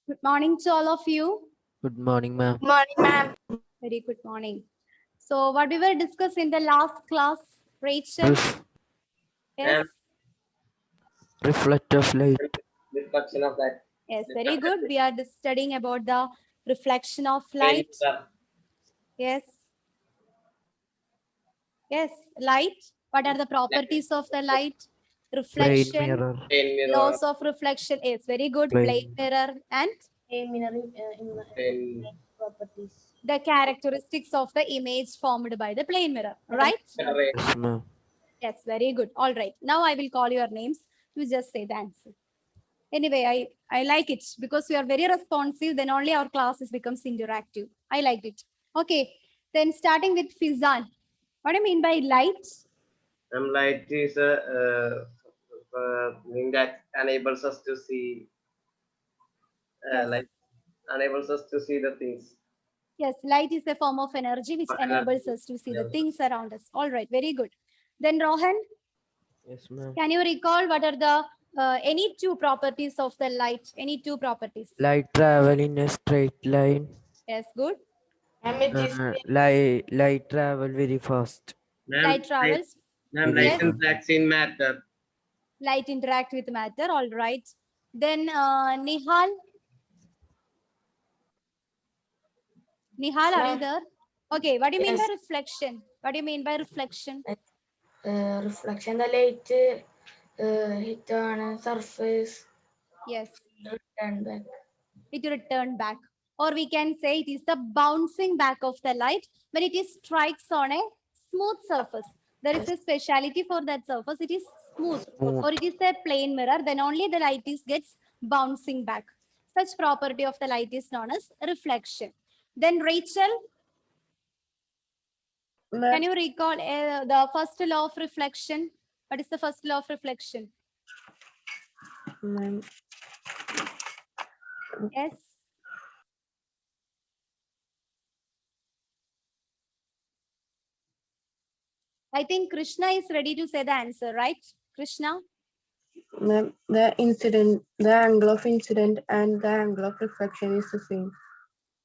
Good morning to all of you. Good morning, ma'am. Morning, ma'am. Very good morning. So, what we were discussing in the last class, Rachel? Ref- Yes, reflect of light. Reflection of that. yes, very good. We are studying about the reflection of light. Yes, yes, light. What are the properties of the light? Plane Reflection, mirror. Plane mirror. laws of reflection. Yes, very good. Plane. Plane mirror and Plane. Properties. the characteristics of the image formed by the plane mirror. Right? Array. Yes, ma'am. Yes, very good. All right. Now I will call your names. You just say the answer. Anyway, I like it because you are very responsive. Then only our classes becomes interactive. I liked it. Okay. Then starting with Fizan. What do you mean by light? Light is a thing that enables us to see. Yes. Light enables us to see the things. Yes, light is a form of energy which enables us to see the things around us. All right, very good. Then Rohan, Yes, ma'am. can you recall what are the any two properties of the light? Any two properties? Light travel in a straight line. Yes, good. Ma'am, it is. Light travel very fast. Light travels. Ma'am, Yes. light interacts in matter. Light interact with matter. All right. Then Nihal. Nihal, are you there? Okay. What do you mean by Yes. reflection? What do you mean by reflection? Reflection, the light hit on a surface, Yes, return back. it return back. Or we can say it is the bouncing back of the light when it is strikes on a smooth surface. There is a speciality for that surface. It is smooth. Smooth. Or it is a plain mirror. Then only the light is gets bouncing back. Such property of the light is known as reflection. Then Rachel, can you recall the first law of reflection? What is the first law of reflection? Ma'am, Yes. I think Krishna is ready to say the answer, right? Krishna? ma'am, the angle of incident and the angle of reflection is the same.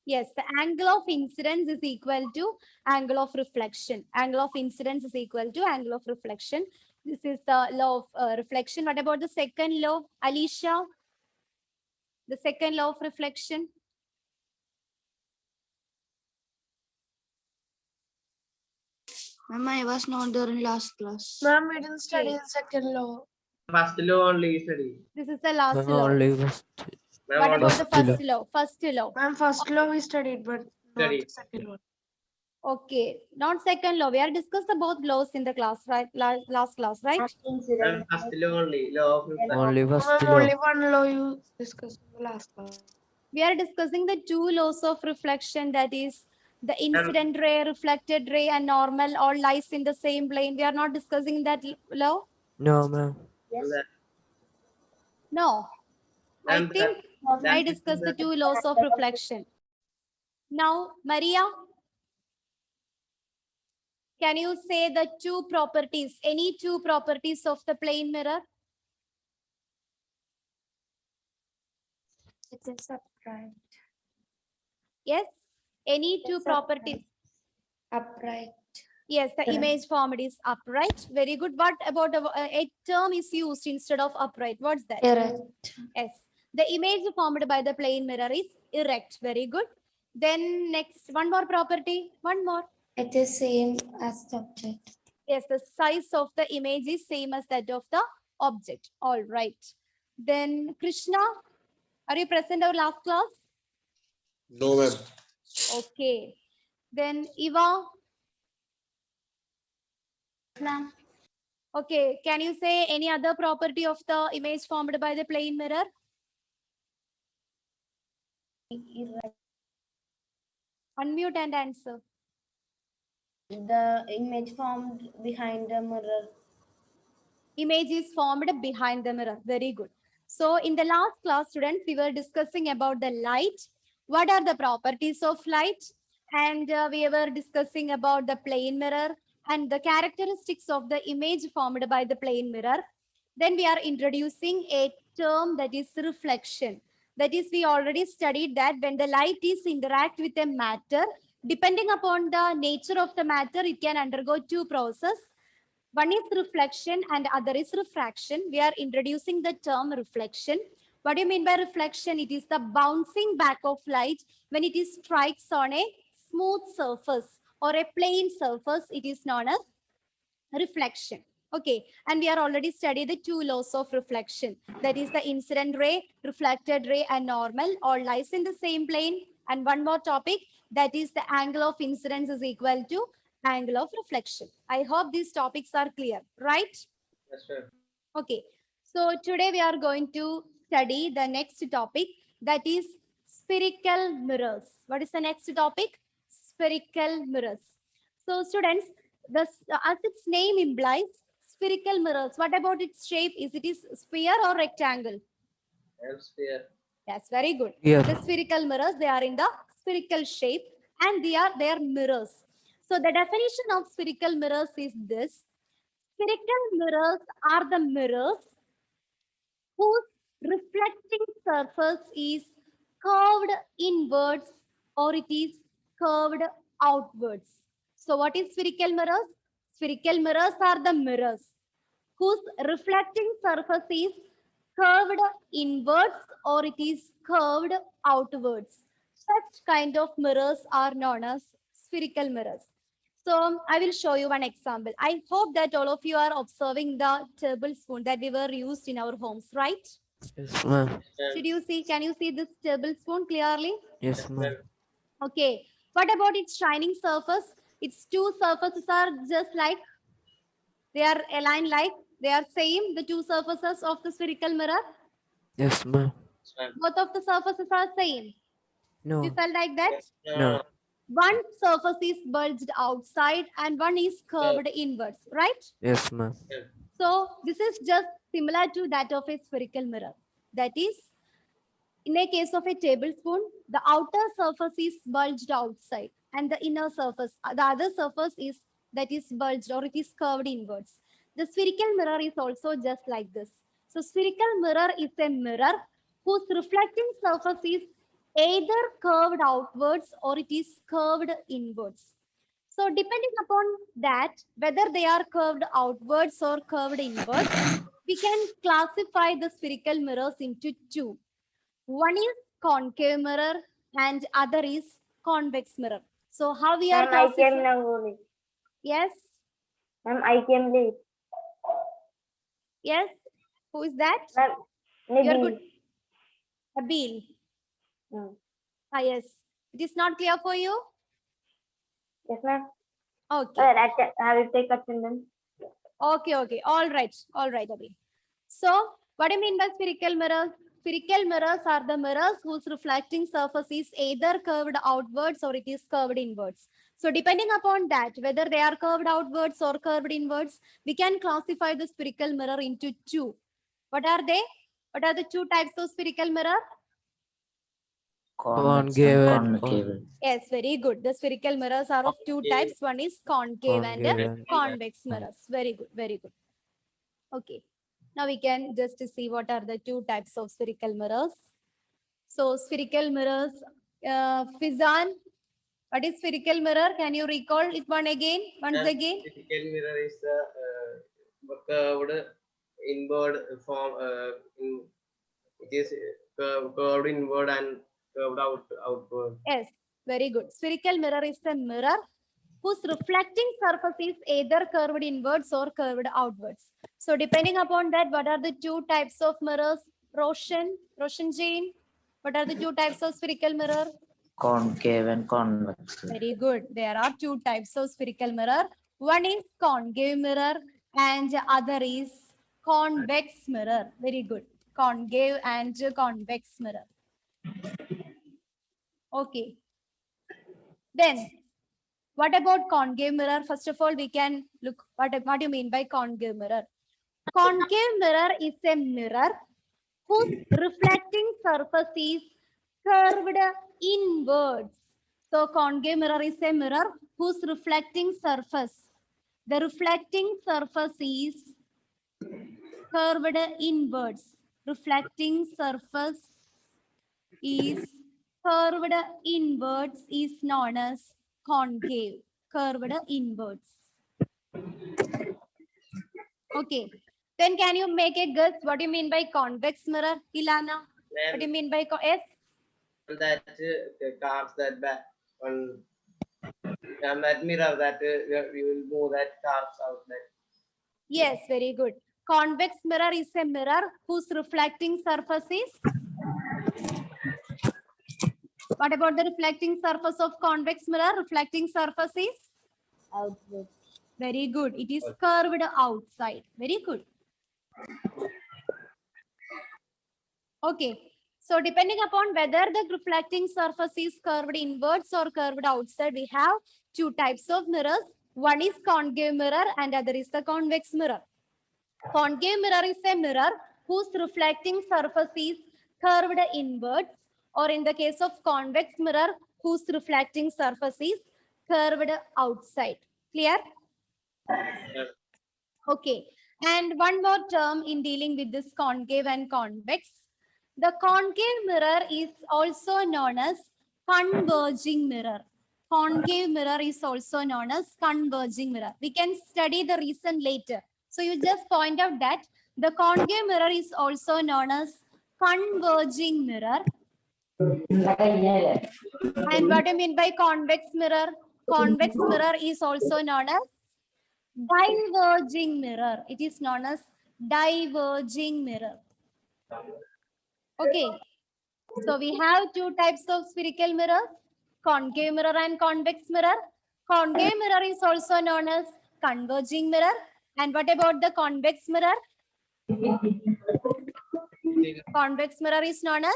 Yes, the angle of incidence is equal to angle of reflection. Angle of incidence is equal to angle of reflection. This is the law of reflection. What about the second law, Alicia? The second law of reflection? Ma'am, I was not there in last class. Ma'am, we didn't study the second law. First law only study. This is the last Ma'am, law. only first. Ma'am, What only about the First law. first law? First law. Ma'am, first law we studied, but Study. the second one. Okay, not second law. We are discussed the both laws in the class, right? Last class, right? Ma'am, first law only. Law of reflection. Only first Ma'am, law. only one law you discussed in the last class. We are discussing the two laws of reflection, that is the incident ray, reflected ray, and normal all lies in the same plane. We are not discussing that law. No, ma'am. No, I Ma'am, think I discussed the two laws of reflection. Now, Maria, can you say the two properties, any two properties of the plane mirror? It is upright. Yes, any two properties. Upright. Yes, the image formed is upright. Very good. What about a term is used instead of upright? What's that? Erect. Yes. The image formed by the plane mirror is erect. Very good. Then next, one more property. One more. It is same as the object. Yes, the size of the image is same as that of the object. All right. Then Krishna, are you present our last class? No, ma'am. Okay. Then Eva. Okay. Can you say any other property of the image formed by the plane mirror? Unmute and answer. The image formed behind the mirror. Image is formed behind the mirror. Very good. So in the last class, students, we were discussing about the light. What are the properties of light? And we were discussing about the plane mirror and the characteristics of the image formed by the plane mirror. Then we are introducing a term that is reflection. That is, we already studied that when the light is interact with a matter, depending upon the nature of the matter, it can undergo two processes. One is reflection and other is refraction. We are introducing the term reflection. What do you mean by reflection? It is the bouncing back of light when it is strikes on a smooth surface or a plane surface. It is known as reflection. Okay, and we are already studied the two laws of reflection. That is the incident ray, reflected ray, and normal all lies in the same plane. And one more topic, that is the angle of incidence is equal to angle of reflection. I hope these topics are clear, right? Yes, sir. Okay, so today we are going to study the next topic, that is spherical mirrors. What is the next topic? Spherical mirrors. So students, as its name implies, spherical mirrors. What about its shape? Is it is sphere or rectangle? Sphere. Yes, very good. Here. The spherical mirrors, they are in the spherical shape and they are mirrors. So the definition of spherical mirrors is this. Spherical mirrors are the mirrors whose reflecting surface is curved inwards or it is curved outwards. So what is spherical mirrors? Spherical mirrors are the mirrors whose reflecting surface is curved inwards or it is curved outwards. Such kind of mirrors are known as spherical mirrors. So I will show you one example. I hope that all of you are observing the tablespoon that we were used in our homes, right? Yes, ma'am. Should you see, can you see this tablespoon clearly? Yes, ma'am. Okay. What about its shining surface? Its two surfaces are just like, they are aligned like, they are same, the two surfaces of the spherical mirror. Yes, ma'am. Both of the surfaces are same. No. You felt like that? No. One surface is bulged outside and one is curved inwards, right? Yes, ma'am. So this is just similar to that of a spherical mirror. That is, in a case of a tablespoon, the outer surface is bulged outside and the inner surface, the other surface is that is bulged or it is curved inwards. The spherical mirror is also just like this. So spherical mirror is a mirror whose reflecting surface is either curved outwards or it is curved inwards. So depending upon that, whether they are curved outwards or curved inwards, we can classify the spherical mirrors into two. One is concave mirror and other is convex mirror. So how we are Ma'am, I came classifying? now only. Yes, Ma'am, I came late. yes. Who is that? Ma'am, You're Nabil. good. Abil. Hmm. Ah, yes. It is not clear for you? Yes, ma'am. Okay. I will take attendance. Okay, okay. All right, Abhi. So, what do you mean by spherical mirrors? Spherical mirrors are the mirrors whose reflecting surface is either curved outwards or it is curved inwards. So, depending upon that, whether they are curved outwards or curved inwards, we can classify the spherical mirror into two. What are they? What are the two types of spherical mirror? Concave and Yes, very good. The spherical mirrors are of two types. One is concave and convex mirrors. Very good, very good. Okay. Now we can just see what are the two types of spherical mirrors. So spherical mirrors, Fizan, what is spherical mirror? Can you recall it once again? Spherical mirror is the curved inward form. It is curved inward and curved outward. Yes, very good. Spherical mirror is a mirror whose reflecting surface is either curved inwards or curved outwards. So depending upon that, what are the two types of mirrors? Roshan Jain, what are the two types of spherical mirror? Concave and convex. Very good. There are two types of spherical mirror. One is concave mirror and other is convex mirror. Very good. Concave and convex mirror. Okay. Then, what about concave mirror? First of all, we can look what do you mean by concave mirror? Concave mirror is a mirror whose reflecting surface is curved inwards. So concave mirror is a mirror whose reflecting surface, the reflecting surface is curved inwards. Reflecting surface is curved inwards is known as concave. Curved inwards. Okay. Then can you make a guess what do you mean by convex mirror, Ilana? What do you mean by yes? That cars that back on that mirror that we will move that cars out there. Yes, very good. Convex mirror is a mirror whose reflecting surface is. What about the reflecting surface of convex mirror? Reflecting surface is Outward. very good. It is curved outside. Very good. Okay. So depending upon whether the reflecting surface is curved inwards or curved outside, we have two types of mirrors. One is concave mirror and other is the convex mirror. Concave mirror is a mirror whose reflecting surface is curved inwards, or in the case of convex mirror, whose reflecting surface is curved outside. Clear? Okay. And one more term in dealing with this concave and convex. The concave mirror is also known as converging mirror. Concave mirror is also known as converging mirror. We can study the reason later. So you just point out that the concave mirror is also known as converging mirror. And what do you mean by convex mirror? Convex mirror is also known as diverging mirror. It is known as diverging mirror. Okay. So we have two types of spherical mirrors, concave mirror and convex mirror. Concave mirror is also known as converging mirror. And what about the convex mirror? Convex mirror is known as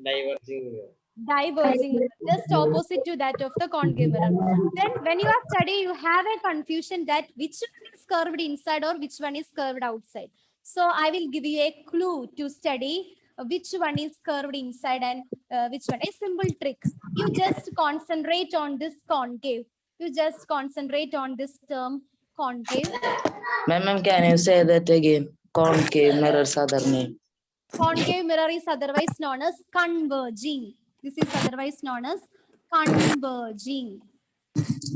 Diverging. diverging mirror, just opposite to that of the concave mirror. Then when you are studying, you have a confusion that which one is curved inside or which one is curved outside. So I will give you a clue to study which one is curved inside and which one. A simple trick. You just concentrate on this concave. You just concentrate on this term concave. Ma'am, can you say that again? Concave mirror's other name. Concave mirror is otherwise known as converging. This is otherwise known as converging.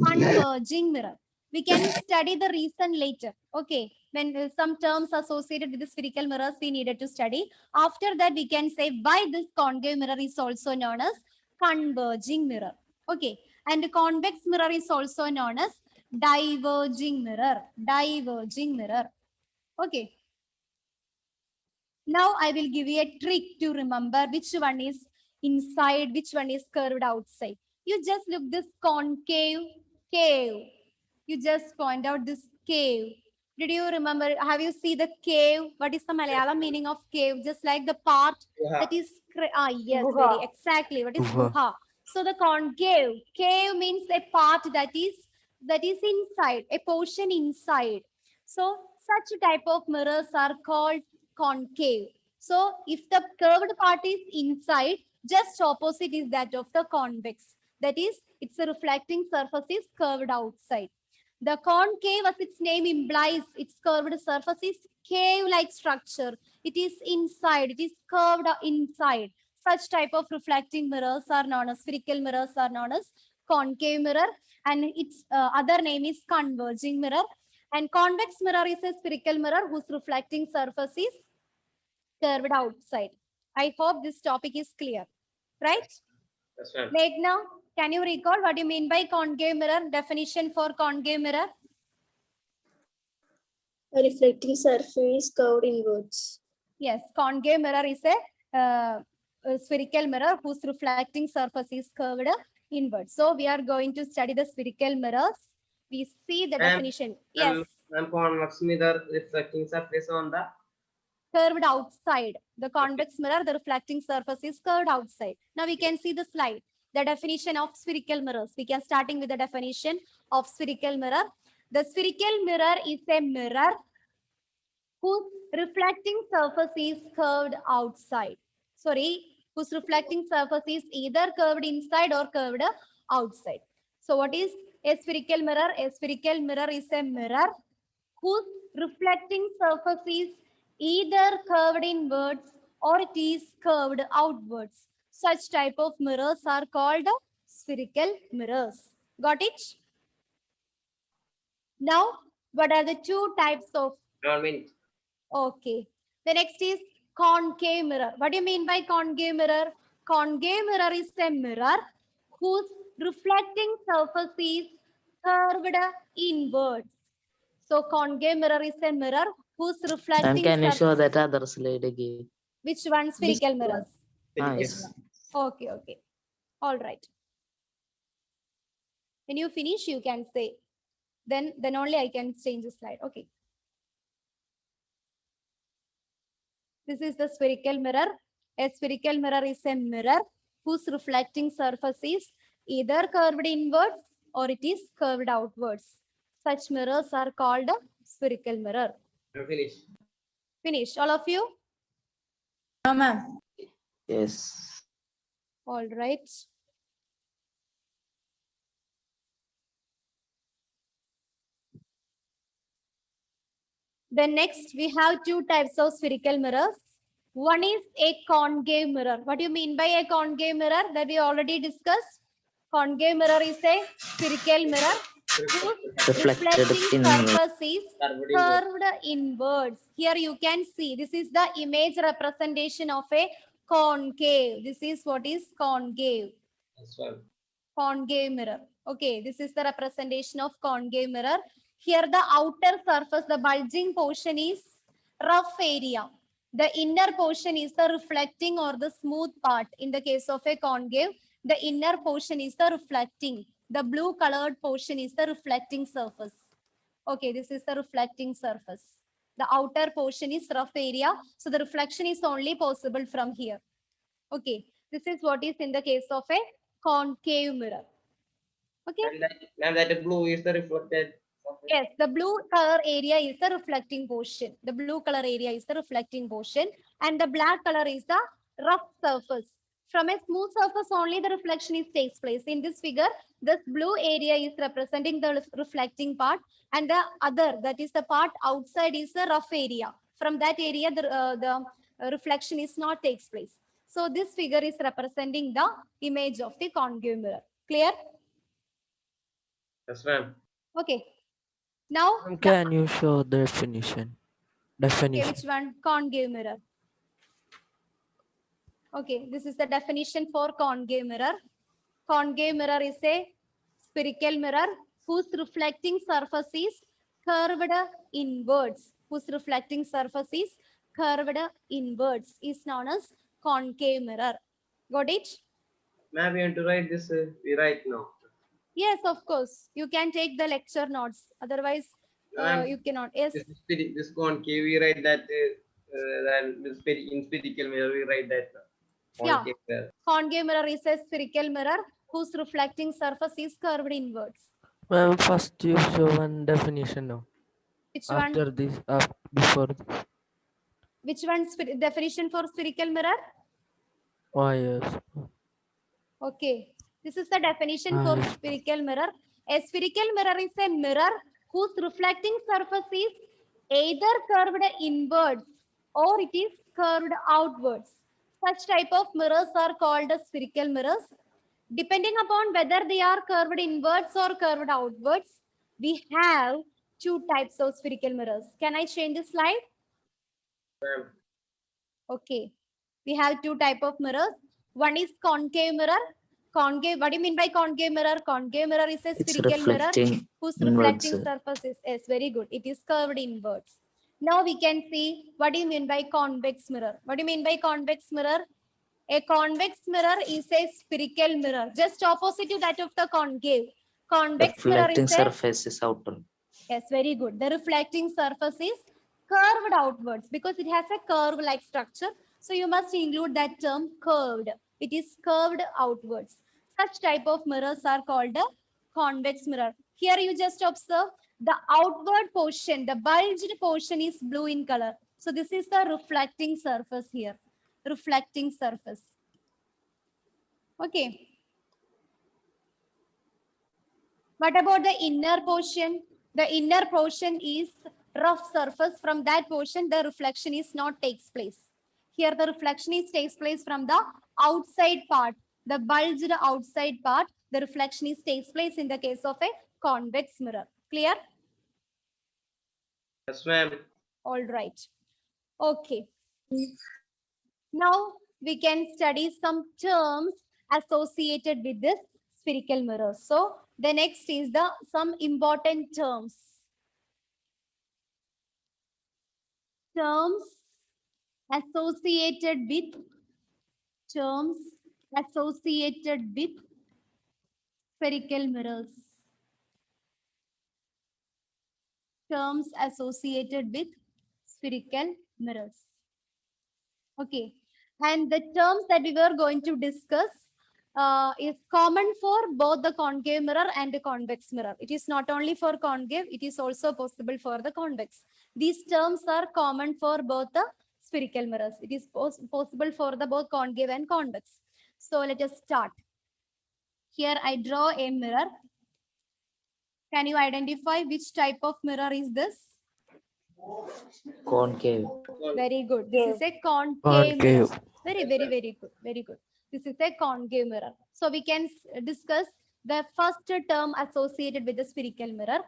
Converging mirror. We can study the reason later. Okay. When some terms associated with the spherical mirrors we needed to study. After that, we can say why this concave mirror is also known as converging mirror. Okay. And convex mirror is also known as diverging mirror. Diverging mirror. Okay. Now I will give you a trick to remember which one is inside, which one is curved outside. You just look this concave, cave. You just point out this cave. Did you remember? Have you seen the cave? What is the Malayalam meaning of cave? Just like the part that is, yes, Guha. very exactly. What is Guha. guha? So the concave, cave means a part that is inside, a portion inside. So such type of mirrors are called concave. So if the curved part is inside, just opposite is that of the convex. That is, its reflecting surface is curved outside. The concave, as its name implies, its curved surface is cave-like structure. It is inside. It is curved inside. Such type of reflecting mirrors are known as spherical mirrors are known as concave mirror, and its other name is converging mirror. And convex mirror is a spherical mirror whose reflecting surface is curved outside. I hope this topic is clear, right? That's right. Meghna, can you recall what you mean by concave mirror? Definition for concave mirror? A reflecting surface curved inwards. Yes, concave mirror is a spherical mirror whose reflecting surface is curved inward. So we are going to study the spherical mirrors. We see the definition. Yes, And convex mirror reflecting surface on the curved outside. The convex mirror, the reflecting surface is curved outside. Now we can see the slide. The definition of spherical mirrors. We can starting with the definition of spherical mirror. The spherical mirror is a mirror whose reflecting surface is curved outside. Sorry, whose reflecting surface is either curved inside or curved outside. So what is a spherical mirror? A spherical mirror is a mirror whose reflecting surface is either curved inwards or it is curved outwards. Such type of mirrors are called spherical mirrors. Got it? Now, what are the two types of? 1 minute. Okay. The next is concave mirror. What do you mean by concave mirror? Concave mirror is a mirror whose reflecting surface is curved inwards. So concave mirror is a mirror whose Ma'am, reflecting can you surface. show that other slide again? Which one? Spherical mirrors. Yes. Okay, okay. All right. When you finish, you can say. Then only I can change the slide. Okay. This is the spherical mirror. A spherical mirror is a mirror whose reflecting surface is either curved inwards or it is curved outwards. Such mirrors are called a spherical mirror. Finish. Finish, all of you? No, ma'am. Yes. All right. Then next, we have two types of spherical mirrors. One is a concave mirror. What do you mean by a concave mirror? That we already discussed. Concave mirror is a spherical mirror whose Reflected reflecting inward. surface is curved inwards. Here you can see this is the image representation of a concave. This is what is concave. That's one. Concave mirror. Okay, this is the representation of concave mirror. Here the outer surface, the bulging portion is rough area. The inner portion is the reflecting or the smooth part. In the case of a concave, the inner portion is the reflecting. The blue colored portion is the reflecting surface. Okay, this is the reflecting surface. The outer portion is rough area. So the reflection is only possible from here. Okay, this is what is in the case of a concave mirror. Okay. And that blue is the reflected. Yes, the blue color area is the reflecting portion. The blue color area is the reflecting portion, and the black color is the rough surface. From a smooth surface only the reflection is takes place. In this figure, this blue area is representing the reflecting part, and the other, that is the part outside, is the rough area. From that area, the reflection is not takes place. So this figure is representing the image of the concave mirror. Clear? Yes, ma'am. Okay. Now, Can you show the definition? okay, which one? Concave mirror. Okay, this is the definition for concave mirror. Concave mirror is a spherical mirror whose reflecting surface is curved inwards. Whose reflecting surface is curved inwards is known as concave mirror. Got it? Ma'am, we want to write this. We write now. Yes, of course. You can take the lecture notes. Otherwise, Ma'am, you cannot. Yes. This concave, we write that. In spherical mirror, we write that. Yeah. Concave mirror. Concave mirror is a spherical mirror whose reflecting surface is curved inwards. Well, first you show one definition now. Which After one? this, before this. Which one? Definition for spherical mirror? Oh, yes. Okay. This is the definition for spherical mirror. A spherical mirror is a mirror whose reflecting surface is either curved inwards or it is curved outwards. Such type of mirrors are called as spherical mirrors. Depending upon whether they are curved inwards or curved outwards, we have two types of spherical mirrors. Can I change the slide? Ma'am. Okay. We have two type of mirrors. One is concave mirror. Concave, what do you mean by concave mirror? Concave mirror is a It's spherical mirror reflecting whose inwards, reflecting surface is, yes, very good. It is curved inwards. Now we can see what do you mean by convex mirror. What do you mean by convex mirror? A convex mirror is a spherical mirror, just opposite to that of the concave. Convex mirror reflecting is a, surface is outer. yes, very good. The reflecting surface is curved outwards because it has a curve-like structure. So you must include that term curved. It is curved outwards. Such type of mirrors are called a convex mirror. Here you just observe the outward portion, the bulged portion is blue in color. So this is the reflecting surface here. Reflecting surface. Okay. What about the inner portion? The inner portion is rough surface. From that portion, the reflection is not takes place. Here the reflection is takes place from the outside part, the bulged outside part, the reflection takes place in the case of a convex mirror. Clear? Yes, ma'am. All right. Okay. Now we can study some terms associated with this spherical mirror. So the next is the some important terms. Terms associated with spherical mirrors. Terms associated with spherical mirrors. Okay. And the terms that we were going to discuss is common for both the concave mirror and the convex mirror. It is not only for concave, it is also possible for the convex. These terms are common for both the spherical mirrors. It is possible for the both concave and convex. So let us start. Here I draw a mirror. Can you identify which type of mirror is this? Concave. Very good. This is a concave mirror. Concave. Very good. Very good. This is a concave mirror. So we can discuss the first term associated with the spherical mirror.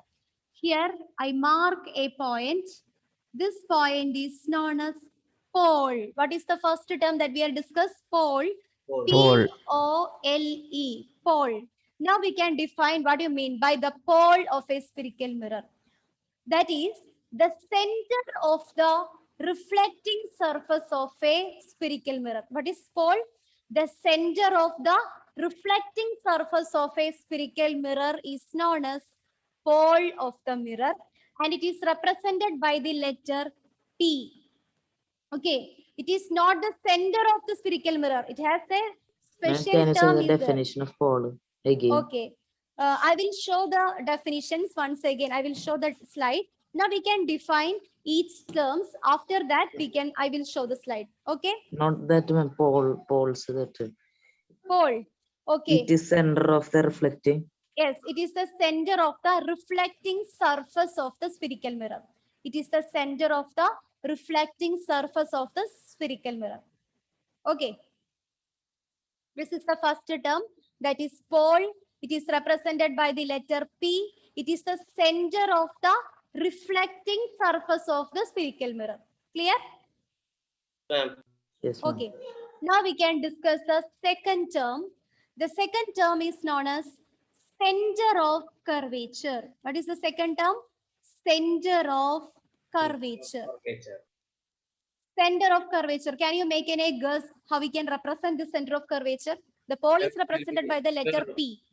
Here I mark a point. This point is known as pole. What is the first term that we are discussed? Pole. Pole. P-O-L-E. Pole. Now we can define what you mean by the pole of a spherical mirror. That is the center of the reflecting surface of a spherical mirror. What is pole? The center of the reflecting surface of a spherical mirror is known as pole of the mirror, and it is represented by the letter P. Okay, it is not the center of the spherical mirror. It has a Ma'am, special can you say term. the Is there. definition of pole again? Okay. I will show the definitions once again. I will show the slide. Now we can define each terms. After that, I will show the slide. Okay. Not that ma'am, poles that. Pole. Okay. It is center of the reflecting. Yes, it is the center of the reflecting surface of the spherical mirror. It is the center of the reflecting surface of the spherical mirror. Okay. This is the first term, that is pole. It is represented by the letter P. It is the center of the reflecting surface of the spherical mirror. Clear? Ma'am. Yes, ma'am. Okay. Now we can discuss the second term. The second term is known as center of curvature. What is the second term? Center of curvature. Okay, sir. Center of curvature. Can you make any guess how we can represent the center of curvature? The pole is represented by the letter P.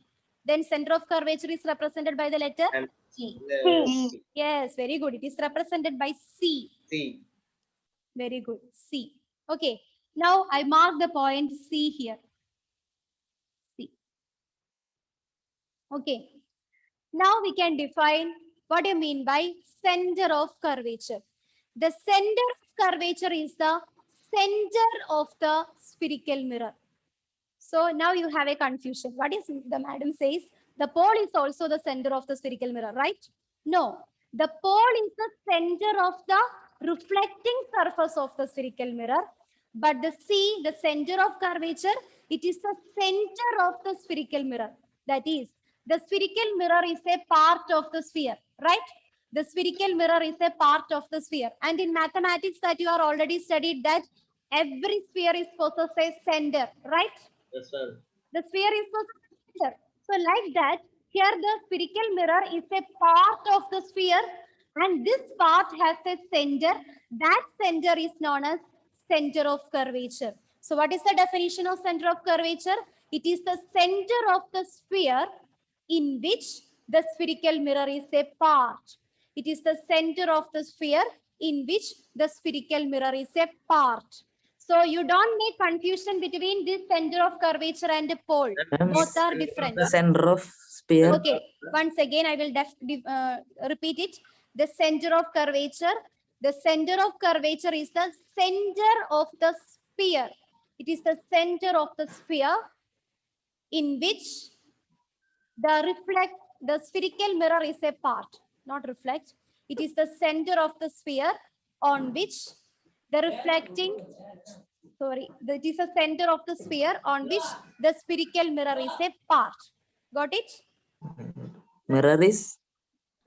Then center of curvature is represented by the letter And G. C. Yes, very good. It is represented by C. C. Very good. C. Okay. Now I mark the point C here. C. Okay. Now we can define what you mean by center of curvature. The center of curvature is the center of the spherical mirror. So now you have a confusion. What is the madam says? The pole is also the center of the spherical mirror, right? No. The pole is the center of the reflecting surface of the spherical mirror. But the C, the center of curvature, it is the center of the spherical mirror. That is, the spherical mirror is a part of the sphere, right? The spherical mirror is a part of the sphere. And in mathematics that you are already studied that every sphere is possessed a center, right? Yes, ma'am. The sphere is possessed a center. So like that, here the spherical mirror is a part of the sphere and this part has a center. That center is known as center of curvature. So what is the definition of center of curvature? It is the center of the sphere in which the spherical mirror is a part. It is the center of the sphere in which the spherical mirror is a part. So you don't make confusion between this center of curvature and the pole. Ma'am, Both are different. center of sphere. Okay, once again I will repeat it. The center of curvature. The center of curvature is the center of the sphere. It is the center of the sphere in which the spherical mirror is a part, not reflect. It is the center of the sphere on which the reflecting sorry, that is the center of the sphere on which the spherical mirror is a part. Got it? Mirror is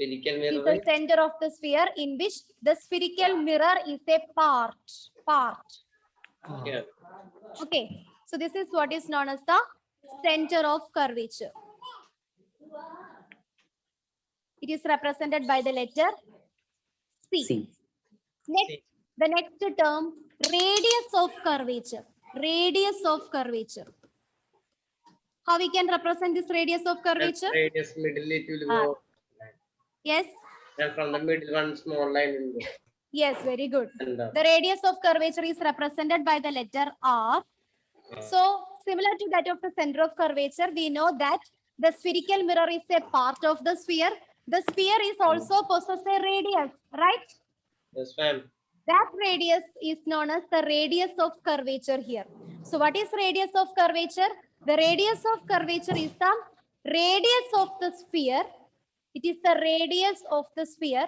Spherical It is mirror the is center of the sphere in which the spherical mirror is a part. here. Okay, so this is what is known as the center of curvature. It is represented by the letter C. C. Next, C. the next term, radius of curvature. Radius of curvature. How we can represent this radius of And curvature? radius middle it will Ah. go. Yes, And from the middle one small line will go. yes, very good. And The radius of curvature is represented by the letter R. So, similar to that of the center of curvature, we know that the spherical mirror is a part of the sphere. The sphere is also possess a radius, right? yes, ma'am. That radius is known as the radius of curvature here. So, what is radius of curvature? The radius of curvature is the radius of the sphere. It is the radius of the sphere.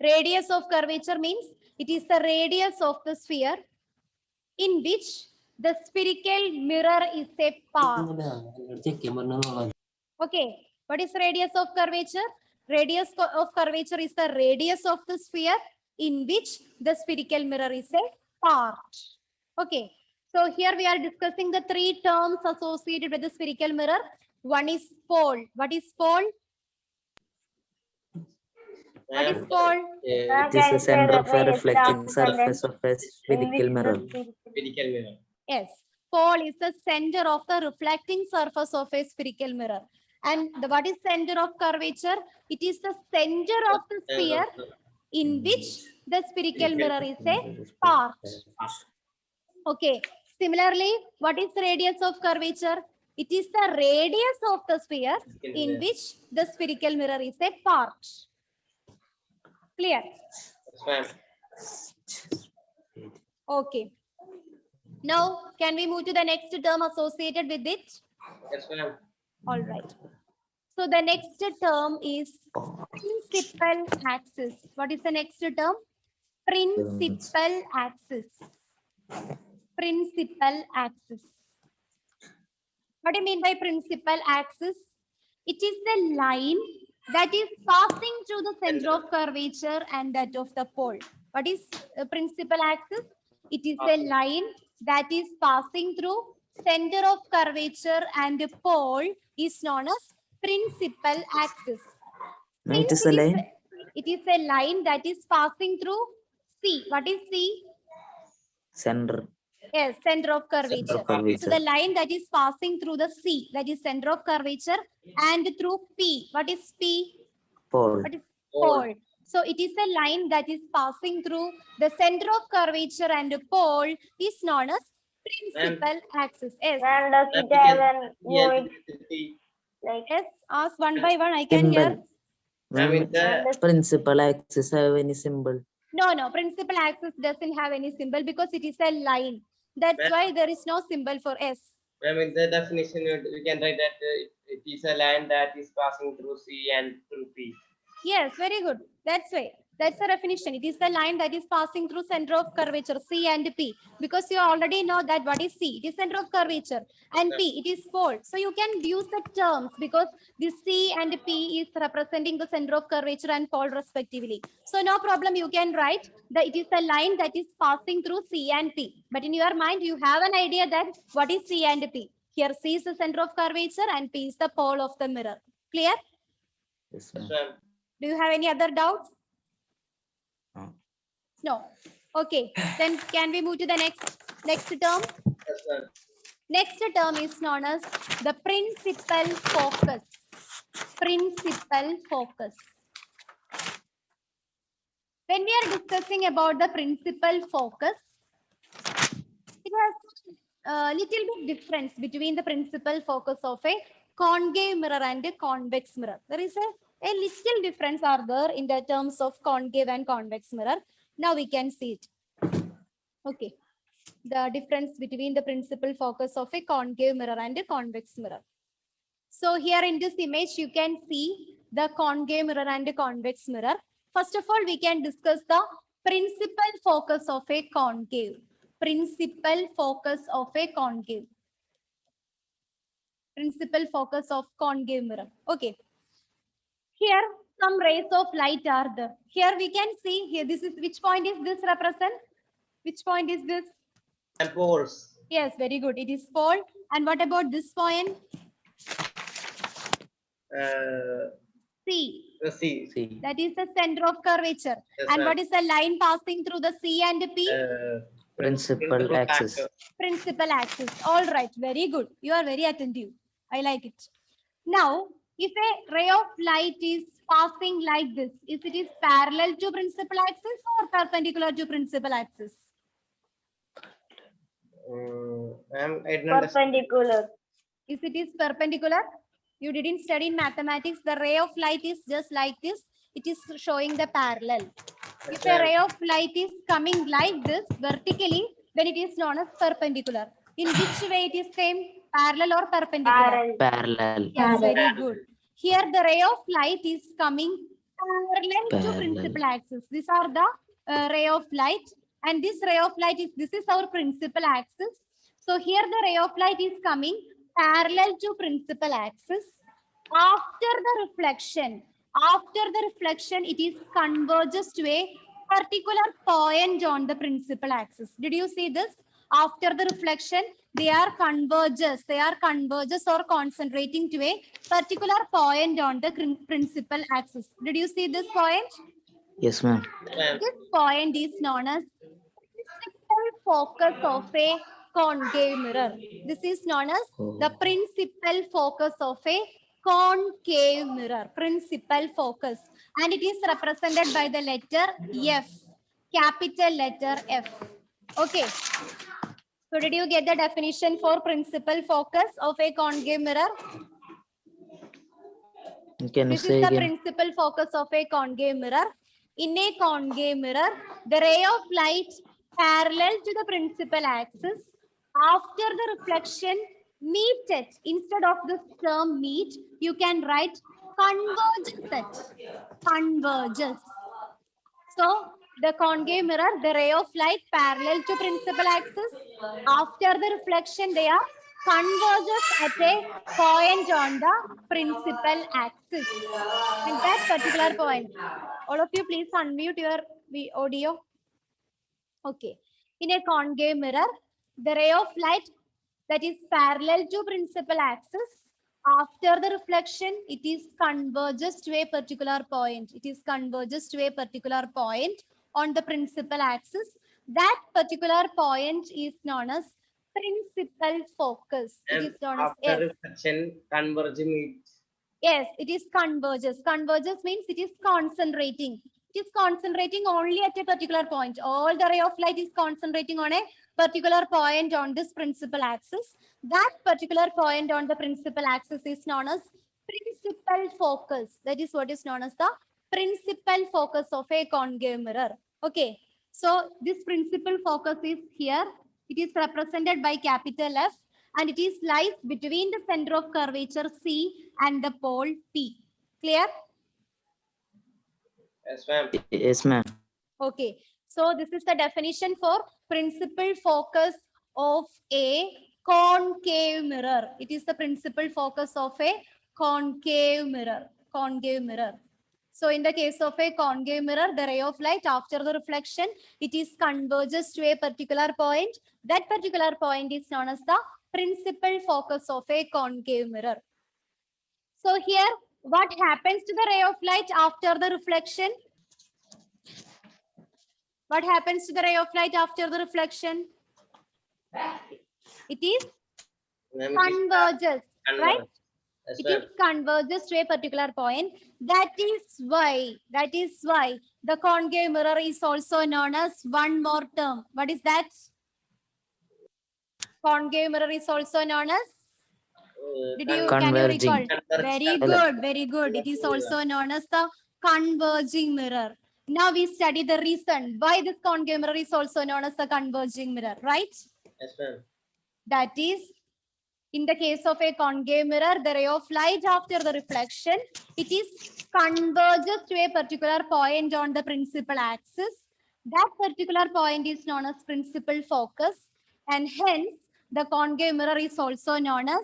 Radius of curvature means it is the radius of the sphere in which the spherical mirror is a part. Okay, what is radius of curvature? Radius of curvature is the radius of the sphere in which the spherical mirror is a part. Okay, so here we are discussing the three terms associated with the spherical mirror. One is pole. What is pole? What is Ma'am, pole? It is the center of a reflecting surface of a spherical mirror. spherical mirror. Yes, pole is the center of the reflecting surface of a spherical mirror. And what is center of curvature? It is the center of the sphere in which the spherical mirror is a part. Okay. Similarly, what is radius of curvature? It is the radius of the sphere in which the spherical mirror is a part. Clear? Yes, ma'am. Okay. Now, can we move to the next term associated with it? Yes, ma'am. All right. So the next term is principal axis. What is the next term? Principal axis. Principal axis. What do you mean by principal axis? It is the line that is passing through the center of curvature and that of the pole. What is the principal axis? It is a line that is passing through center of curvature and pole is known as principal axis. No, it is Since a line. it is a line that is passing through C. What is C? Center. Yes, center of curvature. So curvature. the line that is passing through the C, that is center of curvature, and through P. What is P? Pole. What is Pole. pole? So it is a line that is passing through the center of curvature and pole is known as principal axis. Yes. And does Ma'am, it we have can an see and void see. like Yes. Ask one by one. I can hear. Symbol. Ma'am, in the Principal axis have any symbol? No. Principal axis doesn't have any symbol because it is a line. That's Ma'am. why there is no symbol for S. ma'am, in the definition we can write that it is a line that is passing through C and through P. Yes, very good. That's why. That's the definition. It is the line that is passing through center of curvature, C and P. Because you already know that what is C? It is center of curvature. And P, it is pole. So you can use the terms because this C and P is representing the center of curvature and pole respectively. So no problem. You can write that it is the line that is passing through C and P. But in your mind, you have an idea that what is C and P. Here C is the center of curvature and P is the pole of the mirror. Clear? Yes, Yes, ma'am. ma'am. Do you have any other doubts? No. No. Okay. Then can we move to the next term? Yes, ma'am. Next term is known as the principal focus. Principal focus. When we are discussing about the principal focus, it has a little bit difference between the principal focus of a concave mirror and a convex mirror. There is a little difference are there in the terms of concave and convex mirror. Now we can see it. Okay. The difference between the principal focus of a concave mirror and a convex mirror. So here in this image, you can see the concave mirror and a convex mirror. First of all, we can discuss the Principal focus of a concave. Principal focus of a concave. Principal focus of concave mirror. Okay. Here some rays of light are there. Here we can see here. This is which point is this represent? Which point is this? And poles. Yes, very good. It is pole. And what about this point? C. The sea. See. That is the center of curvature. Yes, And ma'am. what is the line passing through the C and P? Principal axis. factor. Principal axis. All right. Very good. You are very attentive. I like it. Now, if a ray of light is passing like this, if it is parallel to principal axis or perpendicular to principal axis? Ma'am, I didn't understand. Perpendicular. If it is perpendicular, you didn't study in mathematics, the ray of light is just like this. It is showing the parallel. If a ray of light is coming like this vertically, then it is known as perpendicular. In which way it is same? Parallel or perpendicular? Parallel. Parallel. Yes, very good. Here the ray of light is coming parallel to Parallel. principal axis. These are the ray of light, and this ray of light is, this is our principal axis. So here the ray of light is coming parallel to principal axis. After the reflection, it is converges to a particular point on the principal axis. Did you see this? After the reflection, they are converges or concentrating to a particular point on the principal axis. Did you see this point? Yes, ma'am. This point is known as principal focus of a concave mirror. This is known as the principal focus of a concave mirror. Principal focus. And it is represented by the letter F. Capital letter F. Okay. So did you get the definition for principal focus of a concave mirror? Can you This say is the again? principal focus of a concave mirror. In a concave mirror, the ray of light parallel to the principal axis. After the reflection, meet it. Instead of this term meet, you can write converges it. Converges. So the concave mirror, the ray of light parallel to principal axis. After the reflection, they are converges at a point on the principal axis. And that particular point. All of you please unmute your audio. Okay. In a concave mirror, the ray of light that is parallel to principal axis. After the reflection, it is converges to a particular point. It is converges to a particular point on the principal axis. That particular point is known as principal focus. It And is known as after yes. reflection, converging Yes, it is converges. Converges means it is concentrating. It is concentrating only at a particular point. All the ray of light is concentrating on a particular point on this principal axis. That particular point on the principal axis is known as principal focus. That is what is known as the principal focus of a concave mirror. Okay. So this principal focus is here. It is represented by capital F, and it is lies between the center of curvature C and the pole P. Clear? Yes, ma'am. Yes, ma'am. Okay. So this is the definition for principal focus of a concave mirror. It is the principal focus of a concave mirror. Concave mirror. So in the case of a concave mirror, the ray of light after the reflection, it is converges to a particular point. That particular point is known as the principal focus of a concave mirror. So here, what happens to the ray of light after the reflection? What happens to the ray of light after the reflection? It is Ma'am, converges, right? Yes, It ma'am. is converges to a particular point. That is why the concave mirror is also known as one more term. What is that? Concave mirror is also known as, can you Converging. recall? Very good, very good. It is also known as the converging mirror. Now we study the reason why this concave mirror is also known as the converging mirror, right? Yes, ma'am. That is, in the case of a concave mirror, the ray of light after the reflection, it is converges to a particular point on the principal axis. That particular point is known as principal focus, and hence the concave mirror is also known as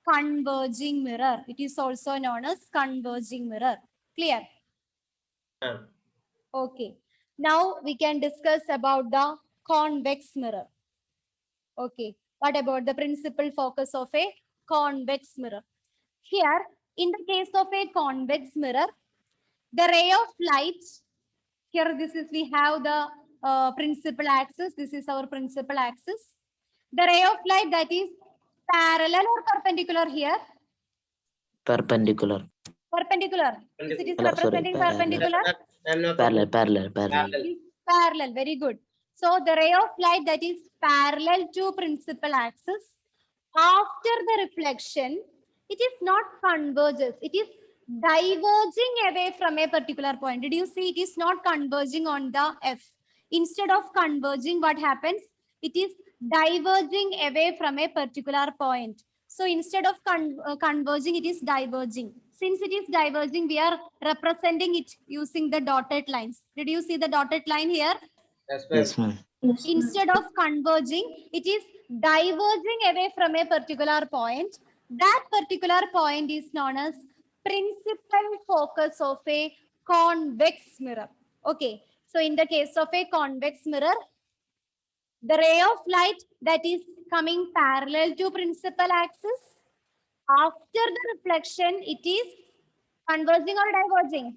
converging mirror. It is also known as converging mirror. Clear? Ma'am. Okay. Now we can discuss about the convex mirror. Okay. What about the principal focus of a convex mirror? Here, in the case of a convex mirror, the ray of light, here we have the principal axis. This is our principal axis. The ray of light that is parallel or perpendicular here? Perpendicular. Perpendicular. Is it is Sorry, representing parallel. perpendicular? I'm not Parallel. It is parallel. Very good. So the ray of light that is parallel to principal axis, after the reflection, it is not converges. It is diverging away from a particular point. Did you see? It is not converging on the F. Instead of converging, what happens? It is diverging away from a particular point. So instead of converging, it is diverging. Since it is diverging, we are representing it using the dotted lines. Did you see the dotted line here? Yes, ma'am. Yes, ma'am. Instead of converging, it is diverging away from a particular point. That particular point is known as principal focus of a convex mirror. Okay. So in the case of a convex mirror, the ray of light that is coming parallel to principal axis, after the reflection, it is converging or diverging?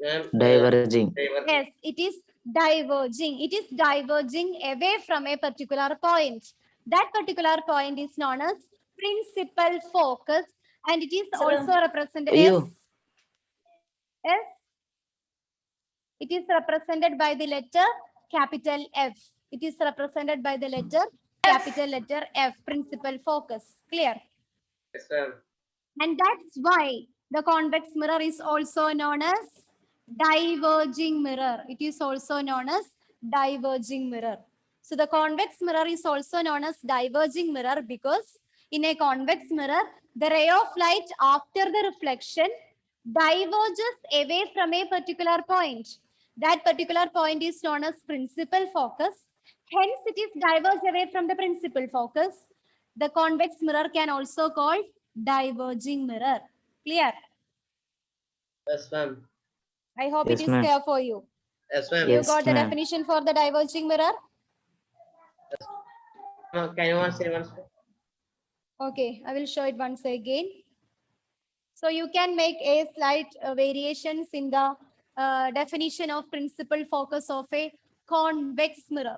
Ma'am, Diverging. Yes, it is diverging. It is diverging away from a particular point. That particular point is known as principal focus, and it is also represented as You. yes. It is represented by the letter capital F. It is represented by the letter capital letter F, principal focus. Clear? Yes, ma'am. And that's why the convex mirror is also known as diverging mirror. It is also known as diverging mirror. So the convex mirror is also known as diverging mirror because in a convex mirror, the ray of light after the reflection diverges away from a particular point. That particular point is known as principal focus. Hence, it is diverged away from the principal focus. The convex mirror can also called diverging mirror. Clear? Yes, ma'am. I hope Yes, it is ma'am. clear for you. Yes, ma'am. You Yes, got the ma'am. definition for the diverging mirror? Can you want to say once more? Okay, I will show it once again. So you can make a slight variations in the definition of principal focus of a convex mirror,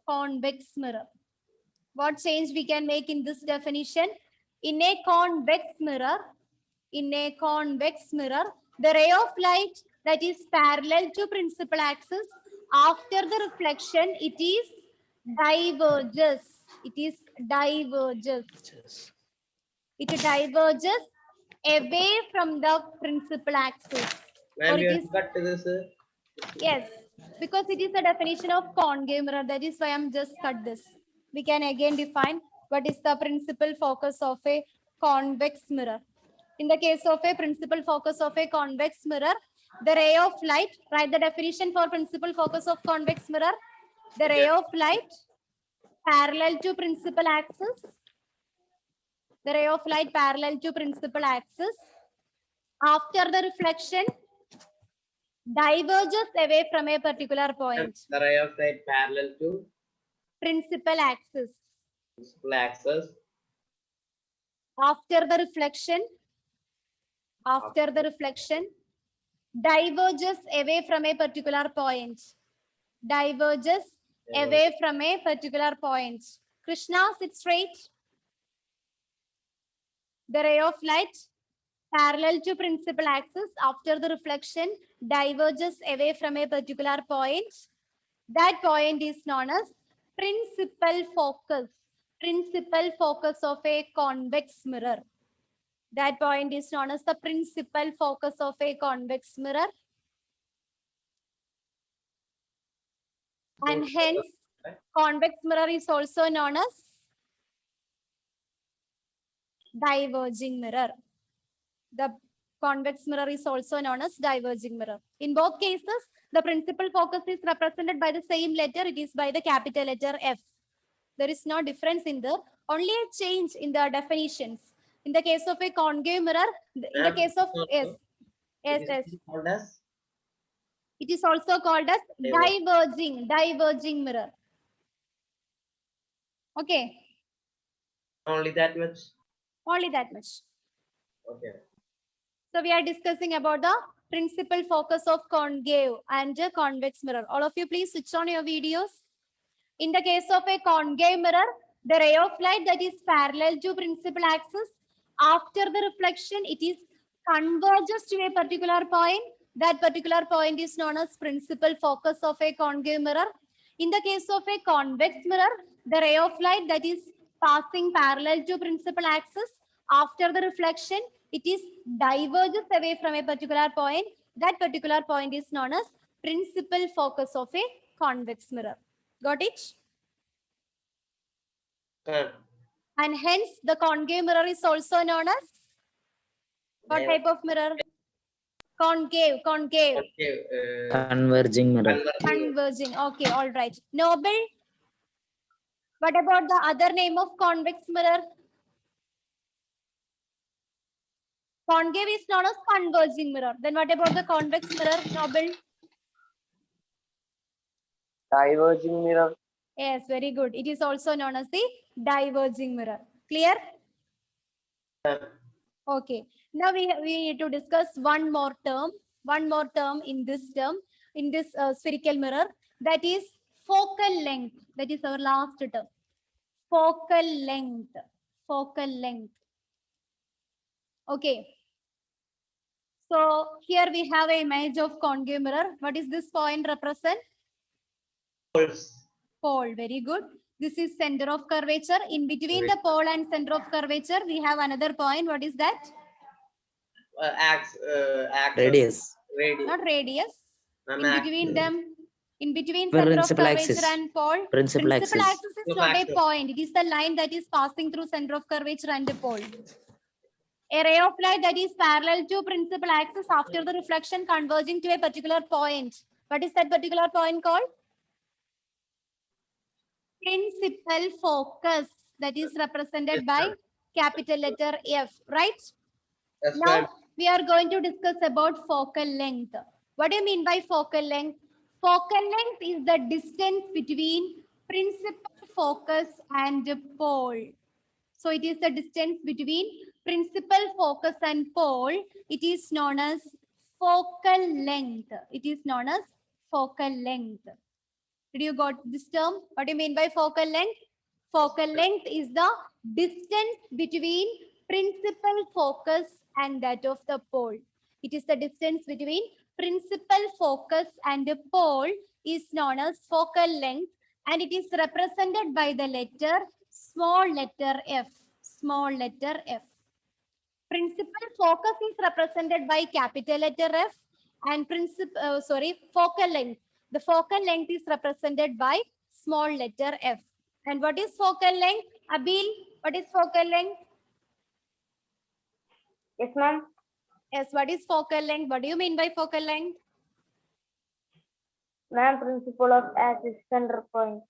convex mirror. What change we can make in this definition? In a convex mirror, the ray of light that is parallel to principal axis, after the reflection, it is diverges. It diverges away from the principal axis. Ma'am, Or you it have is to cut to this. yes, because it is a definition of concave mirror. That is why I'm just cut this. We can again define what is the principal focus of a convex mirror. In the case of a principal focus of a convex mirror, the ray of light, write the definition for principal focus of convex mirror. The ray of light parallel to principal axis. The ray of light parallel to principal axis. After the reflection, diverges away from a particular point. The ray of light parallel to Principal axis. principal axis. After the reflection, diverges away from a particular point. Diverges away from a particular point. Krishna, sit straight. The ray of light parallel to principal axis after the reflection diverges away from a particular point. That point is known as principal focus of a convex mirror. That point is known as the principal focus of a convex mirror. And hence, convex mirror is also known as diverging mirror. The Convex mirror is also known as diverging mirror. In both cases, the principal focus is represented by the same letter. It is by the capital letter F. There is no difference in the, only a change in the definitions. In the case of a concave mirror, in the Ma'am, case of, yes, yes, it yes. is called as It is also called as diverging mirror. Okay, only that much. only that much. Okay. So we are discussing about the principal focus of concave and a convex mirror. All of you please switch on your videos. In the case of a concave mirror, the ray of light that is parallel to principal axis, after the reflection, it is converges to a particular point. That particular point is known as principal focus of a concave mirror. In the case of a convex mirror, the ray of light that is passing parallel to principal axis, after the reflection, it is diverges away from a particular point. That particular point is known as principal focus of a convex mirror. Got it? Ma'am, And hence the concave mirror is also known as what Diver- type of mirror? Concave. okay, Converging mirror. Converging. Okay, all right. Noble. What about the other name of convex mirror? Concave is known as converging mirror. Then what about the convex mirror, Noble? diverging mirror. Yes, very good. It is also known as the diverging mirror. Clear? Okay. Now we need to discuss one more term in this spherical mirror, that is focal length. That is our last term. Focal length. Okay. So here we have an image of concave mirror. What is this point represent? Poles. Pole. Very good. This is center of curvature. In between the pole and center of curvature, we have another point. What is that? Axis. Radius. Radius. Not radius. Ma'am, In axis. between them, in between center of Principal curvature axis. and pole. Principal axis. axis is Principal not a axis. point. It is the line that is passing through center of curvature and the pole. A ray of light that is parallel to principal axis after the reflection converging to a particular point. What is that particular point called? Principal focus. That is represented by capital letter F, right? Yes, ma'am. Now we are going to discuss about focal length. What do you mean by focal length? Focal length is the distance between principal focus and pole. So it is the distance between principal focus and pole. It is known as focal length. It is known as focal length. Did you got this term? What do you mean by focal length? Focal length is the distance between principal focus and that of the pole. It is the distance between principal focus and the pole is known as focal length, and it is represented by the letter small letter f. Small letter f. Principal focus is represented by capital letter F, and focal length. The focal length is represented by small letter f. And what is focal length? Abil, what is focal length? Yes, ma'am. Yes, what is focal length? What do you mean by focal length? Ma'am, principle of axis center point.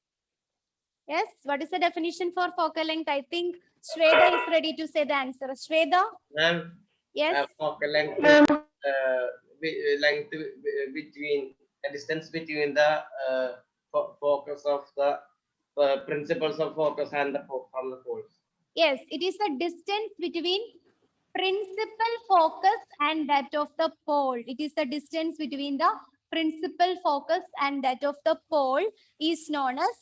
Yes, what is the definition for focal length? I think Shweta is ready to say the answer. Shweta? Ma'am, Yes. focal length, length between the distance between the focus of the principles of focus and the from the poles. Yes, it is the distance between principal focus and that of the pole. It is the distance between the principal focus and that of the pole is known as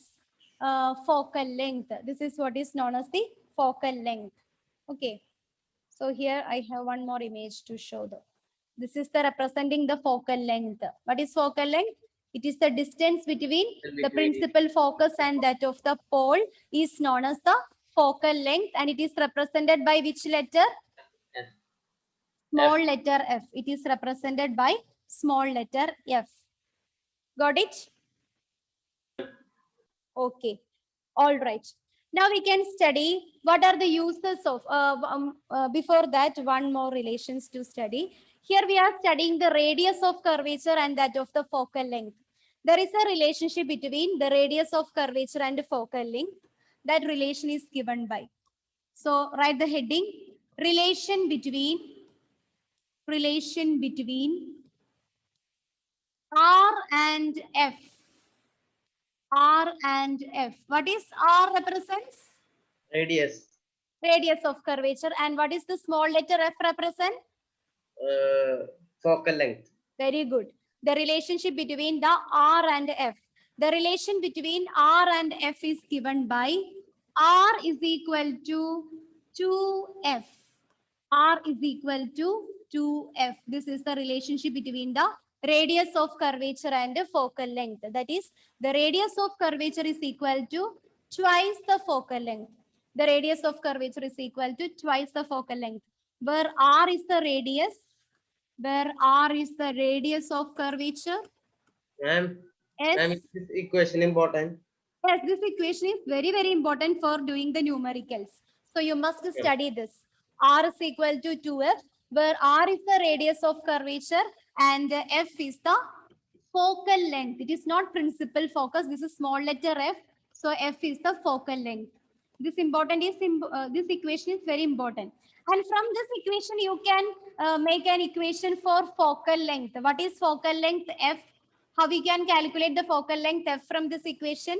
focal length. This is what is known as the focal length. Okay. So here I have one more image to show the. This is the representing the focal length. What is focal length? It is the distance between the principal focus and that of the pole is known as the focal length, and it is represented by which letter? F. Small letter F. It is represented by small letter F. Got it? Okay. All right. Now we can study what are the uses of, before that, one more relations to study. Here we are studying the radius of curvature and that of the focal length. There is a relationship between the radius of curvature and focal length. That relation is given by. So write the heading, relation between R and F. R and F. What is R represents? Radius. Radius of curvature. And what is the small letter F represent? Focal length. Very good. The relationship between the R and F. The relation between R and F is given by R is equal to 2F. R is equal to 2F. This is the relationship between the radius of curvature and the focal length. That is, the radius of curvature is equal to twice the focal length. The radius of curvature is equal to twice the focal length. Where R is the radius, of curvature. Ma'am, S. is this equation important? Yes, this equation is very, very important for doing the numericals. So you must study this. R is equal to 2F, where R is the radius of curvature and F is the focal length. It is not principal focus. This is small letter F. So F is the focal length. This this equation is very important. And from this equation, you can make an equation for focal length. What is focal length? F. How we can calculate the focal length F from this equation?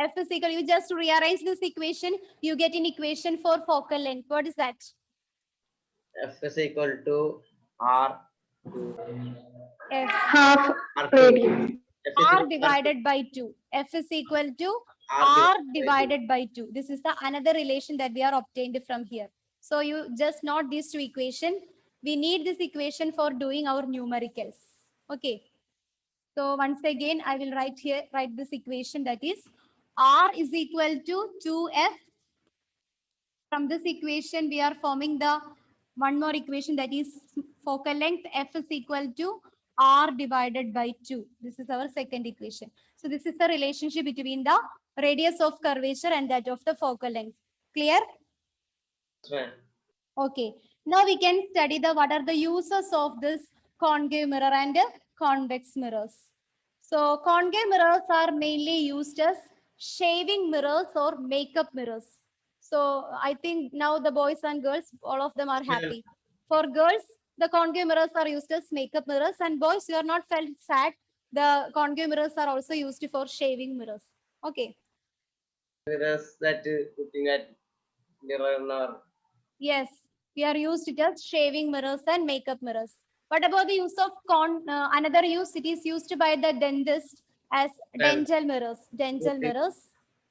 F is equal, you just rearrange this equation, you get an equation for focal length. What is that? F is equal to R. F. Half R radius. R divided by 2. F is equal to R divided by 2. This is the another relation that we are obtained from here. So you just note these two equations. We need this equation for doing our numericals. Okay. So once again, I will write this equation, that is R is equal to 2F. From this equation, we are forming the one more equation, that is focal length. F is equal to R divided by 2. This is our second equation. So this is the relationship between the radius of curvature and that of the focal length. Clear? Okay. Now we can study what are the uses of this concave mirror and convex mirrors. So concave mirrors are mainly used as shaving mirrors or makeup mirrors. So I think now the boys and girls, all of them are happy. For girls, the concave mirrors are used as makeup mirrors, and boys, you are not felt sad. The concave mirrors are also used for shaving mirrors. Okay. Mirrors that putting at mirror. Yes, we are used as shaving mirrors and makeup mirrors. What about the use of another use? It is used by the dentist as dental mirrors. Dental mirrors.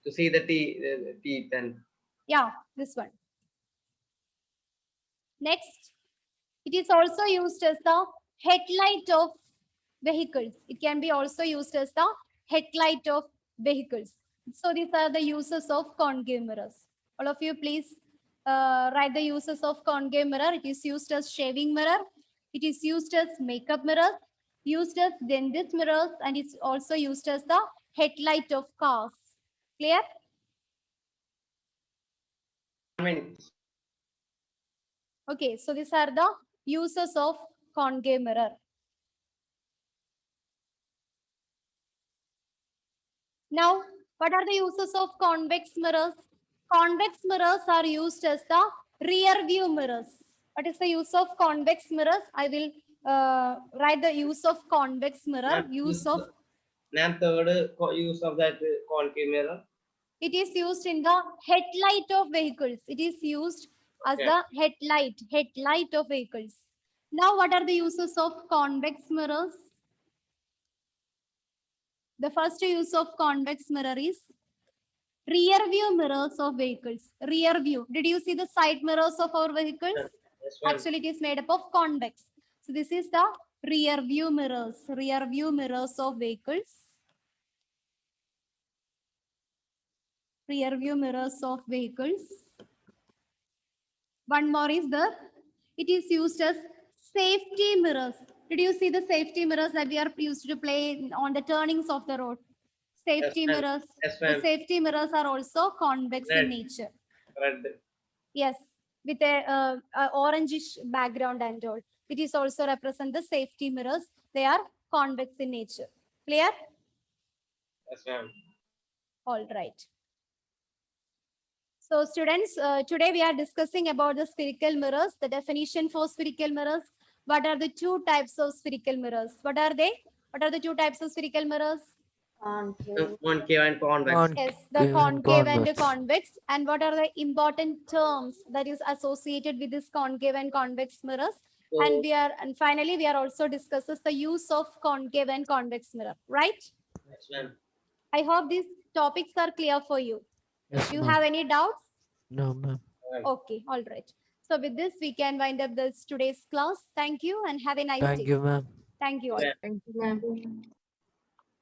To see the teeth and. Yeah, this one. Next, it is also used as the headlight of vehicles. It can be also used as the headlight of vehicles. So these are the uses of concave mirrors. All of you, please write the uses of concave mirror. It is used as shaving mirror. It is used as makeup mirror, used as dentist mirrors, and it's also used as the headlight of cars. Clear? Okay, so these are the uses of concave mirror. Now, what are the uses of convex mirrors? Convex mirrors are used as the rear view mirrors. What is the use of convex mirrors? I will write the use of convex mirror. Third use of that concave mirror. It is used in the headlight of vehicles. It is used as the headlight of vehicles. Now, what are the uses of convex mirrors? The first use of convex mirror is rear view mirrors of vehicles. Rear view. Did you see the side mirrors of our vehicles? Yes, actually, it is made up of convex. So this is the rear view mirrors. Rear view mirrors of vehicles. Rear view mirrors of vehicles. One more is there. It is used as safety mirrors. Did you see the safety mirrors that we are used to play on the turnings of the road? Safety ma'am. mirrors. Yes, The ma'am. safety mirrors are also convex in Red. nature. Red. Yes, with a orangish background and all. It is also represent the safety mirrors. They are convex in nature. Clear? Yes, ma'am. All right. So students, today we are discussing about the spherical mirrors, the definition for spherical mirrors. What are the two types of spherical mirrors? What are they? What are the two types of spherical mirrors? Concave and convex. Yes, the concave and convex. convex. And what are the important terms that is associated with this concave and convex mirrors? So, And finally, we are also discusses the use of concave and convex mirror, right? yes, ma'am. I hope these topics are clear for you. Yes, You ma'am. have any doubts? No, ma'am. Okay, all right. So with this, we can wind up this today's class. Thank you and have a nice Thank day. you, ma'am. Thank you all. Yeah. Thank you, ma'am.